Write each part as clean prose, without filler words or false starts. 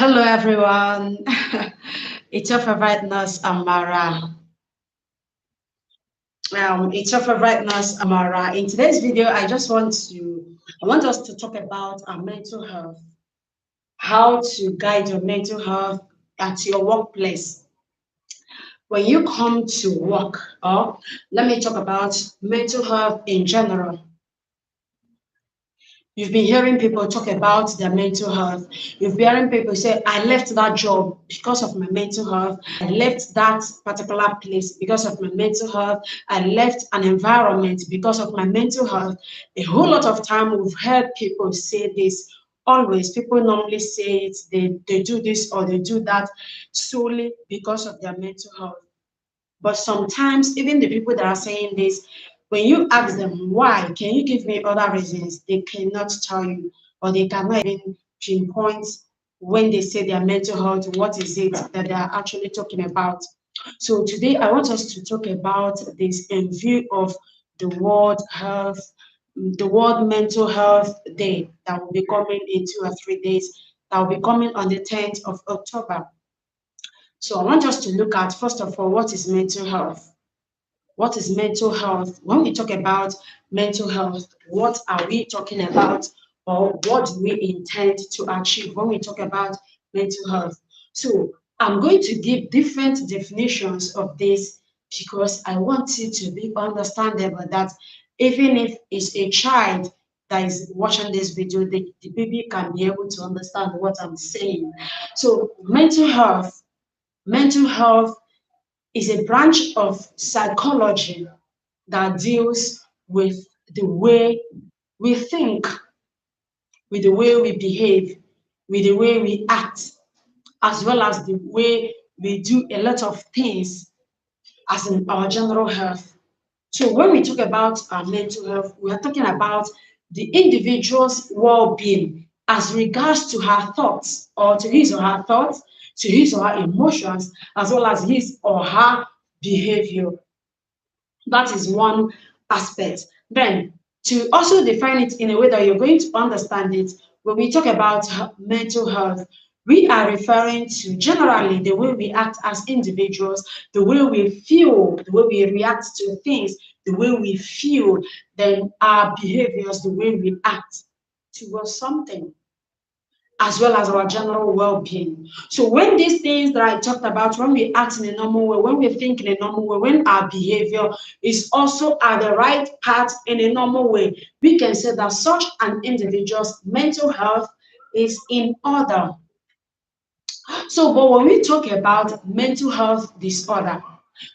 Hello, everyone. It's your favorite nurse, Amara. It's your favorite nurse, Amara. In today's video, I want us to talk about our mental health, how to guide your mental health at your workplace. When you come to work, or let me talk about mental health in general. You've been hearing people talk about their mental health. You've been hearing people say, I left that job because of my mental health. I left that particular place because of my mental health. I left an environment because of my mental health. A whole lot of time we've heard people say this. Always, people normally say it, they do this or they do that solely because of their mental health. But sometimes, even the people that are saying this, when you ask them why, can you give me other reasons? They cannot tell you, or they cannot even pinpoint when they say their mental health, what is it that they are actually talking about. So today I want us to talk about this in view of the World Health, the World Mental Health Day that will be coming in 2 or 3 days, that will be coming on the 10th of October. So I want us to look at, first of all, what is mental health? What is mental health? When we talk about mental health, what are we talking about, or what do we intend to achieve when we talk about mental health? So I'm going to give different definitions of this because I want it to be understandable that even if it's a child that is watching this video, the baby can be able to understand what I'm saying. So mental health is a branch of psychology that deals with the way we think, with the way we behave, with the way we act, as well as the way we do a lot of things as in our general health. So when we talk about our mental health, we are talking about the individual's well-being as regards to her thoughts or to his or her thoughts, to his or her emotions, as well as his or her behavior. That is one aspect. Then, to also define it in a way that you're going to understand it, when we talk about mental health, we are referring to generally the way we act as individuals, the way we feel, the way we react to things, the way we feel, then our behaviors, the way we act towards something, as well as our general well-being. So when these things that I talked about, when we act in a normal way, when we think in a normal way, when our behavior is also at the right path in a normal way, we can say that such an individual's mental health is in order. So, but when we talk about mental health disorder,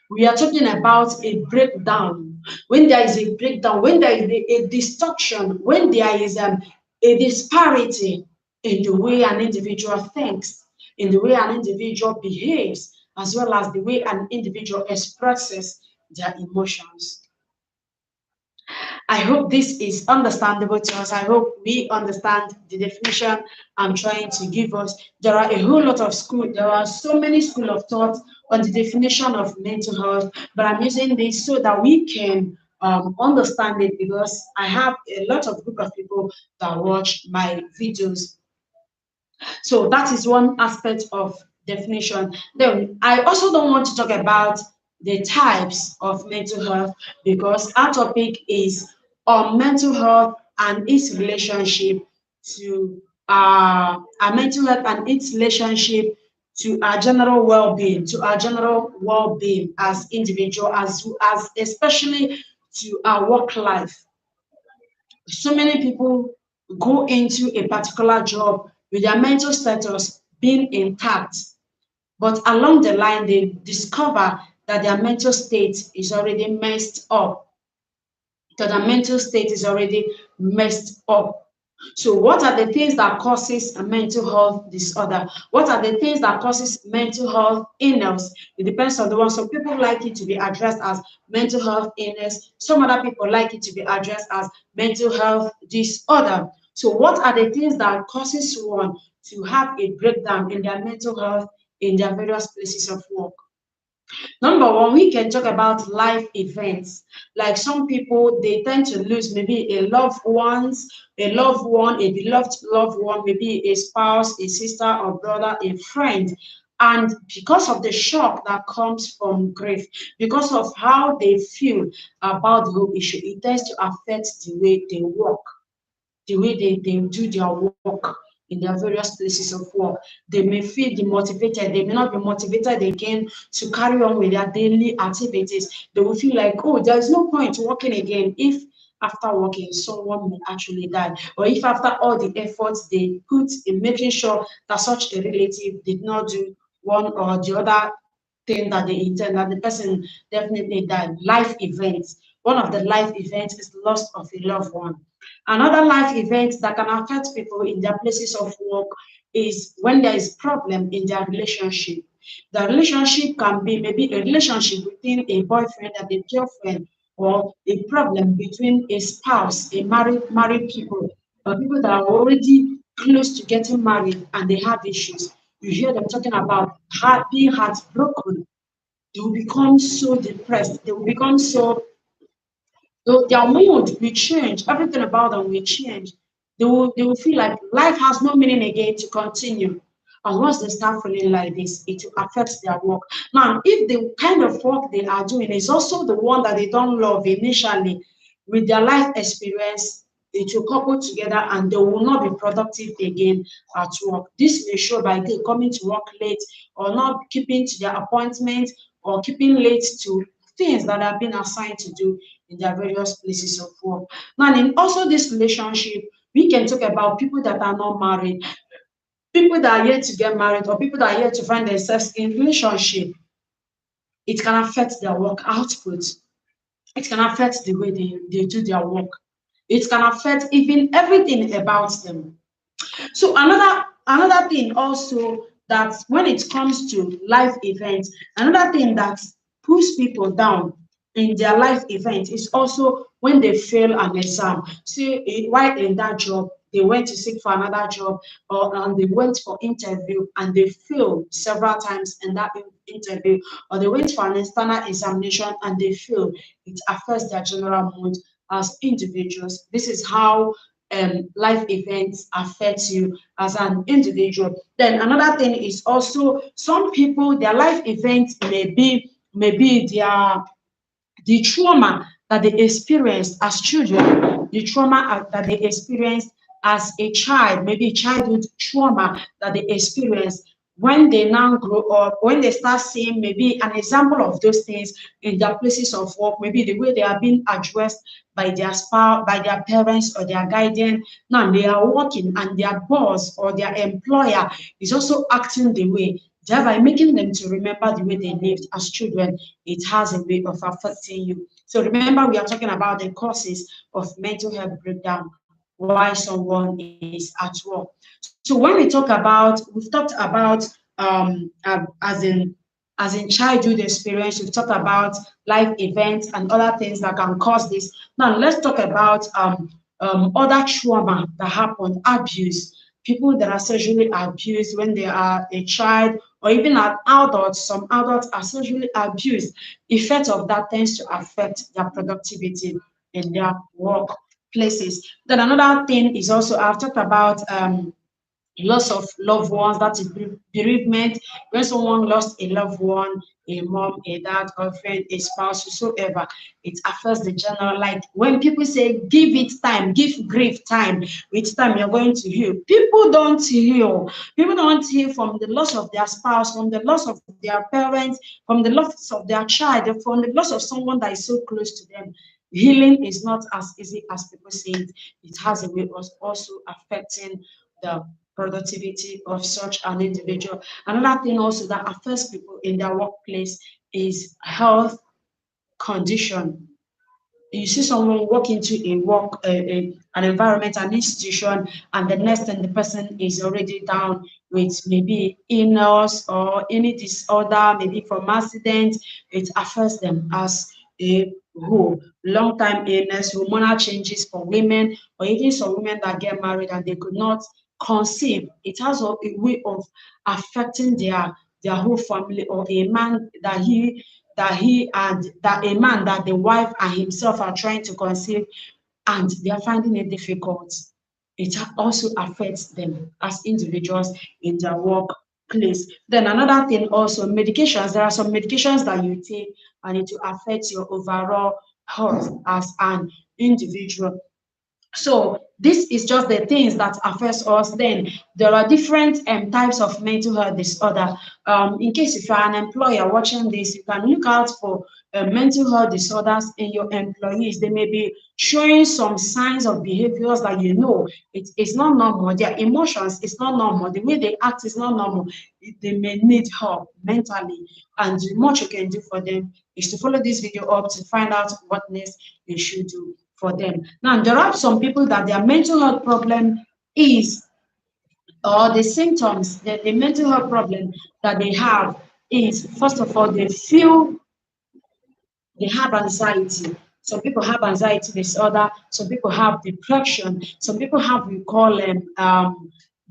we are talking about a breakdown. When there is a breakdown, when there is a distortion, when there is a disparity in the way an individual thinks, in the way an individual behaves, as well as the way an individual expresses their emotions. I hope this is understandable to us. I hope we understand the definition I'm trying to give us. There are a whole lot of school, there are so many school of thought on the definition of mental health, but I'm using this so that we can understand it because I have a lot of group of people that watch my videos. So that is one aspect of definition. Then I also don't want to talk about the types of mental health because our topic is on mental health and its relationship to our mental health and its relationship to our general well-being, as individual, as especially to our work life. So many people go into a particular job with their mental status being intact, but along the line, they discover that their mental state is already messed up, that their mental state is already messed up. So what are the things that causes a mental health disorder? What are the things that causes mental health illness? It depends on the one. Some people like it to be addressed as mental health illness. Some other people like it to be addressed as mental health disorder. So what are the things that causes one to have a breakdown in their mental health in their various places of work? Number one, we can talk about life events. Like some people, they tend to lose maybe a loved one, a beloved loved one, maybe a spouse, a sister or brother, a friend. And because of the shock that comes from grief, because of how they feel about the whole issue, it tends to affect the way they work, the way they do their work in their various places of work. They may feel demotivated, they may not be motivated again to carry on with their daily activities. They will feel like, oh, there's no point working again if after working someone may actually die, or if after all the efforts they put in making sure that such a relative did not do one or the other thing that they intend, that the person definitely died. Life events. One of the life events is loss of a loved one. Another life event that can affect people in their places of work is when there is problem in their relationship. The relationship can be maybe a relationship between a boyfriend and a girlfriend, or a problem between a spouse, a married people, or people that are already close to getting married and they have issues. You hear them talking about being heartbroken. They will become so depressed. They will become so their mood will change. Everything about them will change. They will feel like life has no meaning again to continue. And once they start feeling like this, it affects their work. Now, if the kind of work they are doing is also the one that they don't love initially, with their life experience, it will couple together and they will not be productive again at work. This may show by they coming to work late, or not keeping to their appointments, or keeping late to things that have been assigned to do in their various places of work. Now, in also this relationship, we can talk about people that are not married, people that are yet to get married, or people that are yet to find themselves in relationship. It can affect their work output. It can affect the way they do their work. It can affect even everything about them. So another thing also, that when it comes to life events, another thing that pulls people down in their life event is also when they fail an exam. See, while in that job, they went to seek for another job, or and they went for interview and they failed several times in that interview, or they went for an external examination and they failed. It affects their general mood as individuals. This is how life events affect you as an individual. Then another thing is also, some people, their life events may be the trauma that they experienced as children, the trauma that they experienced as a child, maybe childhood trauma that they experienced. When they now grow up, when they start seeing maybe an example of those things in their places of work, maybe the way they are being addressed by their spouse, by their parents or their guardian, now they are working and their boss or their employer is also acting the way, thereby making them to remember the way they lived as children. It has a way of affecting you. So remember, we are talking about the causes of mental health breakdown, why someone is at work. So when we talk about, we've talked about as in childhood experience, we've talked about life events and other things that can cause this. Now let's talk about other trauma that happen, abuse. People that are sexually abused when they are a child, or even as adults, some adults are sexually abused. Effect of that tends to affect their productivity in their workplaces. Then another thing is also, I've talked about loss of loved ones, that is bereavement. When someone lost a loved one, a mom, a dad, a friend, a spouse, whosoever, it affects the general. Like when people say, give it time, give grief time, with time you're going to heal. People don't heal. People don't heal from the loss of their spouse, from the loss of their parents, from the loss of their child, from the loss of someone that is so close to them. Healing is not as easy as people say it. It has a way of also affecting the productivity of such an individual. Another thing also that affects people in their workplace is health condition. You see someone walk into an environment, an institution, and the next thing the person is already down with maybe illness or any disorder, maybe from accident. It affects them as a whole. Long time illness, hormonal changes for women, or even some women that get married and they could not conceive. It has a way of affecting their whole family, or a man that a man that the wife and himself are trying to conceive, and they are finding it difficult. It also affects them as individuals in their workplace. Then another thing also, medications. There are some medications that you take and it will affect your overall health as an individual. So this is just the things that affects us. Then there are different types of mental health disorder. In case if you're an employer watching this, you can look out for mental health disorders in your employees. They may be showing some signs of behaviors that you know it's not normal. Their emotions is not normal. The way they act is not normal. They may need help mentally, and much you can do for them is to follow this video up to find out what next you should do for them. Now, there are some people that their mental health problem is, or the symptoms, the mental health problem that they have is, first of all, they have anxiety. Some people have anxiety disorder. Some people have depression. Some people have, we call them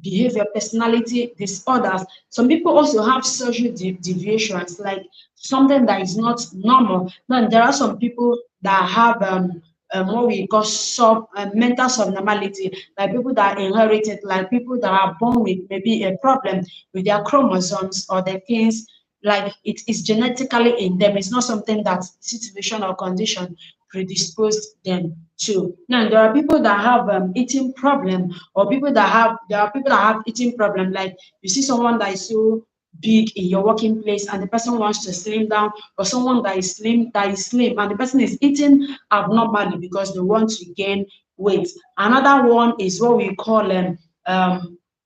behavior personality disorders. Some people also have social deviations, like something that is not normal. Then there are some people that have what we call mental subnormality, like people that inherit it, like people that are born with maybe a problem with their chromosomes or the things, like it is genetically in them. It's not something that situation or condition predisposed them to. Now there are people that have eating problem, or people that have there are people that have eating problem. Like you see someone that is so big in your working place and the person wants to slim down, or someone that is slim and the person is eating abnormally because they want to gain weight. Another one is what we call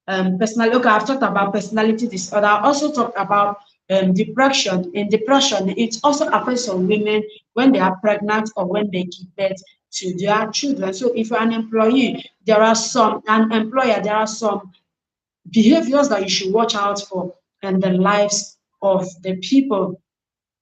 personality. Okay, I've talked about personality disorder. I also talked about depression. In depression, it also affects some women when they are pregnant or when they give birth to their children. So if you're an employee, an employer, there are some behaviors that you should watch out for in the lives of the people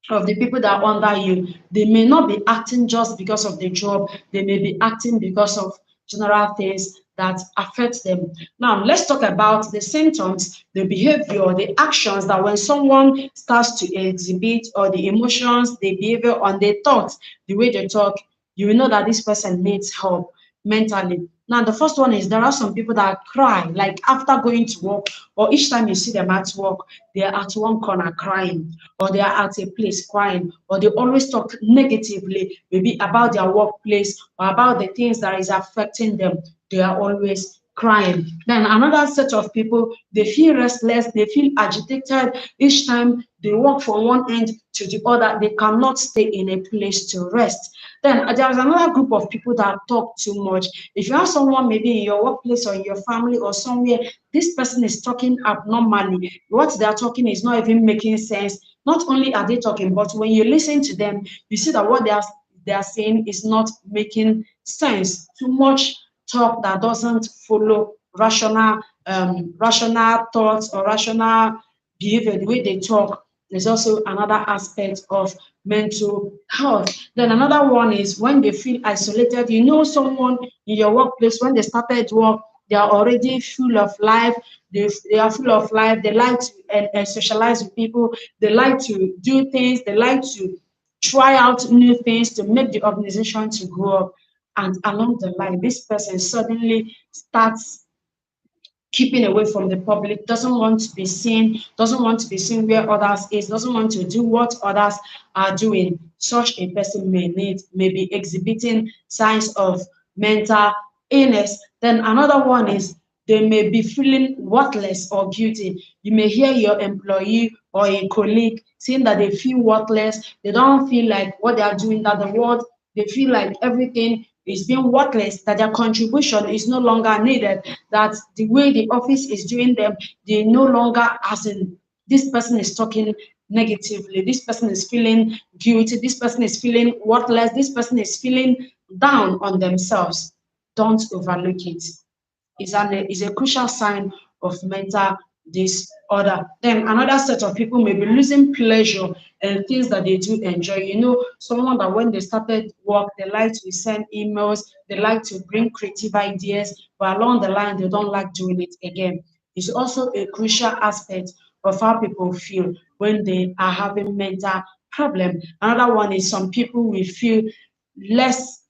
that are under you. They may not be acting just because of the job, they may be acting because of general things that affect them. Now, let's talk about the symptoms, the behavior, the actions that when someone starts to exhibit, or the emotions, the behavior, and the thoughts, the way they talk, you will know that this person needs help mentally. Now, the first one is there are some people that cry, like after going to work, or each time you see them at work, they are at one corner crying, or they are at a place crying, or they always talk negatively, maybe about their workplace or about the things that is affecting them. They are always crying. Then another set of people, they feel restless, they feel agitated each time they walk from one end to the other. They cannot stay in a place to rest. Then there's another group of people that talk too much. If you have someone maybe in your workplace or in your family or somewhere, this person is talking abnormally. What they are talking is not even making sense. Not only are they talking, but when you listen to them, you see that what they are saying is not making sense. Too much talk that doesn't follow rational thoughts or rational behavior. The way they talk is also another aspect of mental health. Then another one is when they feel isolated. You know someone in your workplace, when they started work, they are already full of life. They are full of life. They like to socialize with people. They like to do things. They like to try out new things to make the organization to grow up. And along the line, this person suddenly starts keeping away from the public, doesn't want to be seen where others is, doesn't want to do what others are doing. Such a person may be exhibiting signs of mental illness. Then another one is they may be feeling worthless or guilty. You may hear your employee or a colleague saying that they feel worthless, they don't feel like what they are doing, that the world, they feel like everything is being worthless, that their contribution is no longer needed, that the way the office is doing them, they no longer, as in, this person is talking negatively, this person is feeling guilty, this person is feeling worthless, this person is feeling down on themselves. Don't overlook it. Is a crucial sign of mental disorder. Then another set of people may be losing pleasure in things that they do enjoy. You know, someone that when they started work, they like to send emails, they like to bring creative ideas, but along the line, they don't like doing it again. It's also a crucial aspect of how people feel when they are having mental problem. Another one is some people will feel less,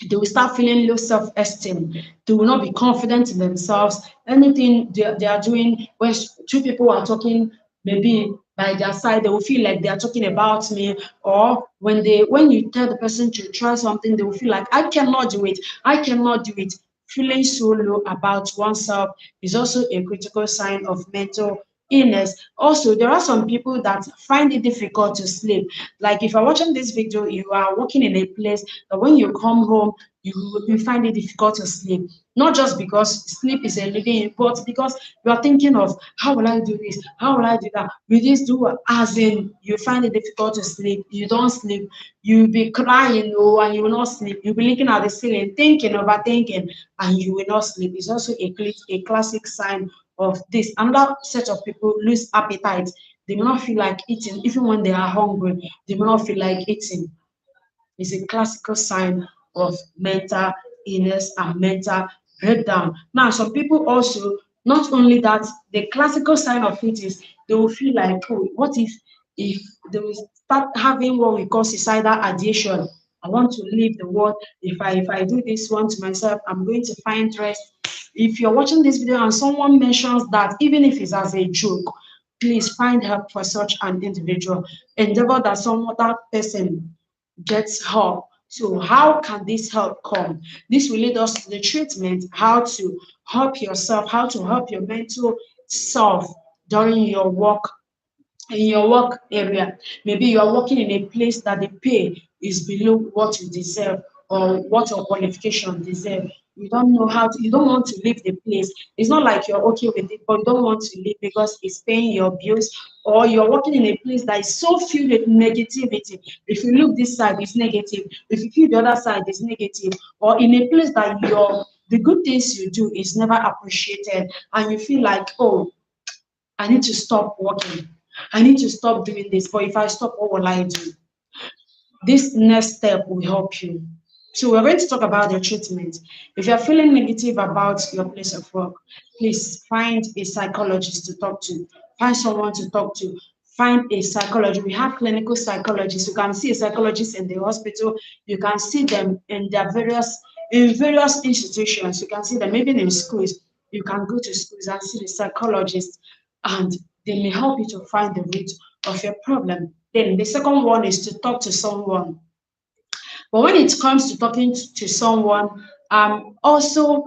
they will start feeling low self-esteem. They will not be confident in themselves. Anything they are doing, when two people are talking, maybe by their side, they will feel like they are talking about me. Or when you tell the person to try something, they will feel like I cannot do it. I cannot do it. Feeling so low about oneself is also a critical sign of mental illness. Also, there are some people that find it difficult to sleep. Like if you're watching this video, you are working in a place that when you come home, you find it difficult to sleep. Not just because sleep is a living, but because you are thinking of how will I do this? How will I do that? Will this do? As in, you find it difficult to sleep. You don't sleep. You'll be crying, oh, and you will not sleep. You'll be looking at the ceiling, thinking, overthinking, and you will not sleep. It's also a classic sign of this. Another set of people lose appetite. They may not feel like eating, even when they are hungry. They may not feel like eating. It's a classical sign of mental illness and mental breakdown. Now, some people also, not only that, the classical sign of it is they will feel like, oh, what if they will start having what we call suicidal ideation. I want to leave the world. If I do this one to myself, I'm going to find rest. If you're watching this video and someone mentions that, even if it's as a joke, please find help for such an individual. Endeavor that that person gets help. So how can this help come? This will lead us to the treatment, how to help yourself, how to help your mental self during your work, in your work area. Maybe you are working in a place that the pay is below what you deserve or what your qualification deserve. You don't know how to, you don't want to leave the place. It's not like you're okay with it, but you don't want to leave because it's paying your bills, or you're working in a place that is so filled with negativity. If you look this side, it's negative. If you feel the other side, it's negative. Or in a place that the good things you do is never appreciated, and you feel like, oh, I need to stop working. I need to stop doing this. But if I stop, what will I do? This next step will help you. So we're going to talk about the treatment. If you're feeling negative about your place of work, please find a psychologist to talk to. Find someone to talk to. Find a psychologist. We have clinical psychologists. You can see a psychologist in the hospital. You can see them in various institutions. You can see them even in schools. You can go to schools and see the psychologist, and they may help you to find the root of your problem. Then the second one is to talk to someone. But when it comes to talking to someone, also,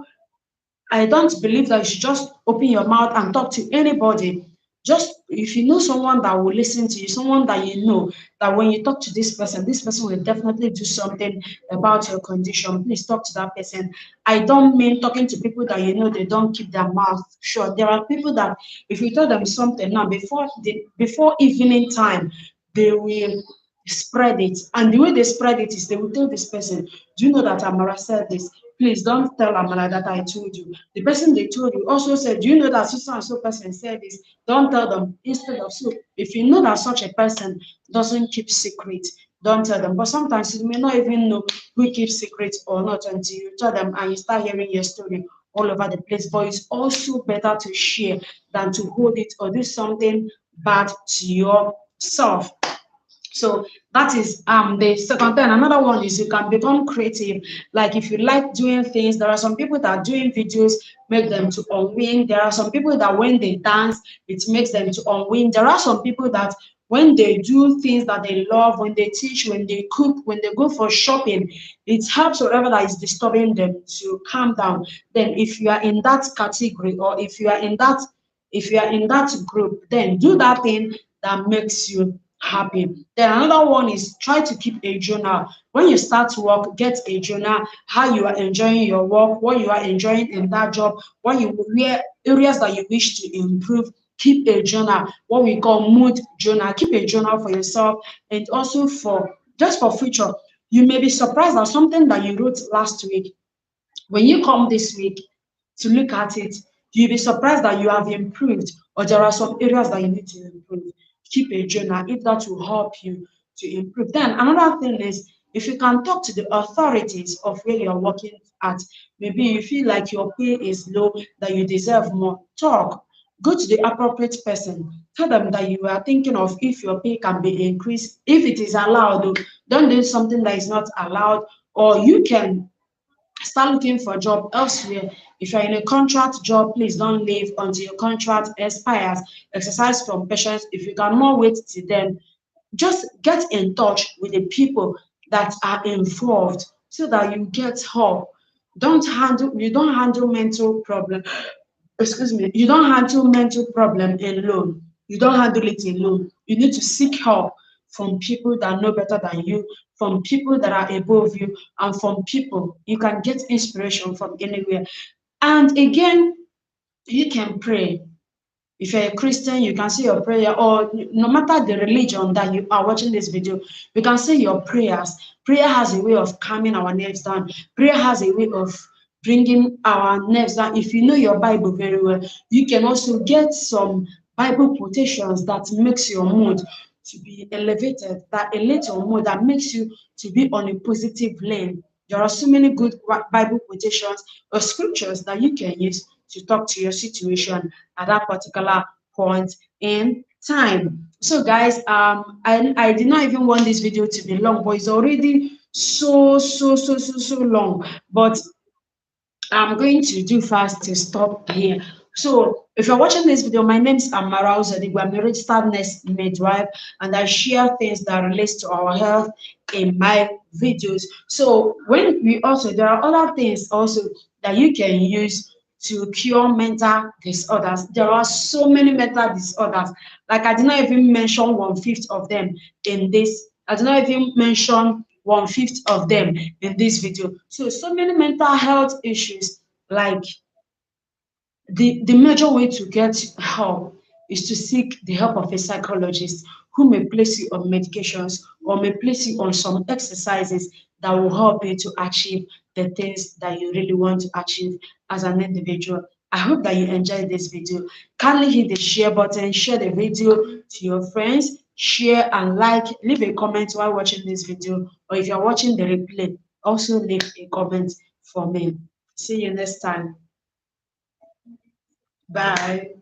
I don't believe that you should just open your mouth and talk to anybody. Just if you know someone that will listen to you, someone that you know that when you talk to this person will definitely do something about your condition. Please talk to that person. I don't mean talking to people that you know they don't keep their mouth shut. There are people that if you tell them something now before evening time, they will spread it. And the way they spread it is they will tell this person, do you know that Amara said this? Please don't tell Amara that I told you. The person they told you also said, do you know that so and so person said this? Don't tell them. Instead of so, if you know that such a person doesn't keep secret, don't tell them. But sometimes you may not even know who keeps secrets or not until you tell them and you start hearing your story all over the place. But it's also better to share than to hold it or do something bad to yourself. So that is the second thing. Another one is you can become creative. Like if you like doing things, there are some people that doing videos make them to unwind. There are some people that when they dance, it makes them to unwind. There are some people that when they do things that they love, when they teach, when they cook, when they go for shopping, it helps whatever that is disturbing them to calm down. Then if you are in that category, or if you are in that group, then do that thing that makes you happy. Then another one is try to keep a journal. When you start work, get a journal, how you are enjoying your work, what you are enjoying in that job, where areas that you wish to improve. Keep a journal, what we call mood journal. Keep a journal for yourself and also for just for future. You may be surprised at something that you wrote last week. When you come this week to look at it, you'll be surprised that you have improved, or there are some areas that you need to improve. Keep a journal if that will help you to improve. Then another thing is if you can talk to the authorities of where you're working at, maybe you feel like your pay is low, that you deserve more, talk. Go to the appropriate person. Tell them that you are thinking of if your pay can be increased, if it is allowed. Though. Don't do something that is not allowed, or you can start looking for a job elsewhere. If you're in a contract job, please don't leave until your contract expires. Exercise from patience. If you cannot wait till then, just get in touch with the people that are involved so that you get help. You don't handle mental problem, excuse me, you don't handle mental problem alone. You don't handle it alone. You need to seek help from people that know better than you, from people that are above you, and from people you can get inspiration from anywhere. And again, you can pray. If you're a Christian, you can say your prayer, or no matter the religion that you are watching this video, you can say your prayers. Prayer has a way of calming our nerves down. Prayer has a way of bringing our nerves down. If you know your Bible very well, you can also get some Bible quotations that makes your mood to be elevated, that elevate your mood, that makes you to be on a positive lane. There are so many good Bible quotations or scriptures that you can use to talk to your situation at that particular point in time. So guys, I did not even want this video to be long, but it's already so long. But I'm going to do fast to stop here. So, if you're watching this video, my name is Amara Uzadigo. I'm a registered nurse midwife, and I share things that relates to our health in my videos. So, when we also there are other things also that you can use to cure mental disorders. There are so many mental disorders. Like I did not even mention one fifth of them in this. I did not even mention one fifth of them in this video. So many mental health issues, like the major way to get help is to seek the help of a psychologist who may place you on medications or may place you on some exercises that will help you to achieve the things that you really want to achieve as an individual. I hope that you enjoyed this video. Kindly hit the share button, share the video to your friends, share and like, leave a comment while watching this video, or if you're watching the replay, also leave a comment for me. See you next time. Bye.